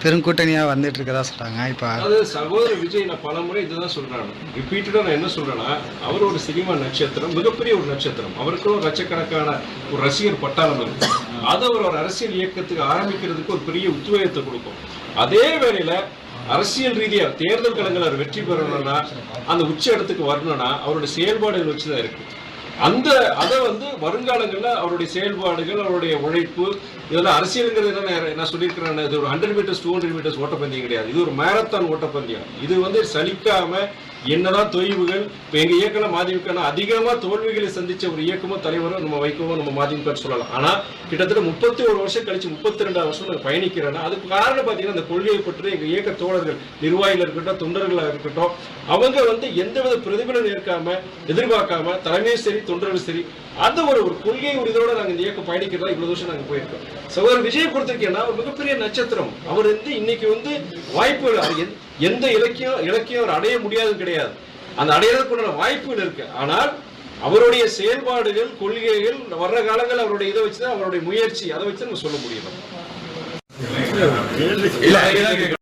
பெருங்கூட்டணியா வந்துட்டு இருக்கதா சொல்றாங்க. இப்ப அது சகோதரர் விஜய் நான் பல முறை இதுதான் சொல்றாங்க. ரிப்பீட்டடா நான் என்ன சொல்றேன்னா, அவர் ஒரு சினிமா நட்சத்திரம், மிகப்பெரிய ஒரு நட்சத்திரம். அவருக்கு ஒரு லட்சக்கணக்கான ஒரு ரசிகர் பட்டாளம் இருக்கு. அது அவர் ஒரு அரசியல் இயக்கத்துக்கு ஆரம்பிக்கிறதுக்கு ஒரு பெரிய உத்வேகத்தை கொடுக்கும். அதே வேளையில அரசியல் ரீதியா தேர்தல் களங்கள் அவர் வெற்றி பெறணும்னா, அந்த உச்ச இடத்துக்கு வரணும்னா அவருடைய செயல்பாடுகள் வச்சுதான் இருக்கு. அதை வருங்காலங்களில் அவருடைய செயல்பாடுகள், அவருடைய உழைப்பு, இதெல்லாம் அரசியலுங்கிறது என்ன நான் சொல்லியிருக்கிறேன். இது ஒரு 100 மீட்டர்ஸ் 200 மீட்டர்ஸ் ஓட்டப்பந்தயம் கிடையாது. இது ஒரு மேரத்தான் ஓட்டப்பந்தயம். இது சலிக்காம என்னதான் தொய்வுகள், இப்போ எங்க இயக்கம் மதிமுக அதிகமா தோல்விகளை சந்திச்ச ஒரு இயக்கமோ தலைவரோ நம்ம வைக்கவோ நம்ம மதிமுக சொல்லலாம். ஆனா கிட்டத்தட்ட 31 வருஷம் கழிச்சு 32 வருஷம் நாங்கள் பயணிக்கிறோன்னா அதுக்கு காரணம் பார்த்தீங்கன்னா அந்த கொள்கையை பற்றி எங்க இயக்க தோழர்கள், நிர்வாகிகள் இருக்கட்டும், தொண்டர்களாக இருக்கட்டும், அவங்க எந்தவித பிரதிபலன் ஏற்காம எதிர்பார்க்காம தலைமையும் சரி தொண்டர்களும் சரி அந்த ஒரு கொள்கை உறுதியோட நாங்கள் இந்த இயக்கம் பயணிக்கிறதா இவ்வளவு வருஷம் நாங்கள் போயிருக்கோம். சகோதரர் விஜய் பொறுத்திருக்கேன்னா ஒரு மிகப்பெரிய நட்சத்திரம். அவர் இன்னைக்கு வாய்ப்புகள் எந்த இலக்கியம் அவர் அடைய முடியாது கிடையாது. அந்த அடையிறதுக்குள்ள வாய்ப்புகள் இருக்கு. ஆனால் அவருடைய செயல்பாடுகள், கொள்கைகள் வர்ற காலங்கள் அவருடைய இதை வச்சுதான், அவருடைய முயற்சி அதை வச்சு நம்ம சொல்ல முடியும்.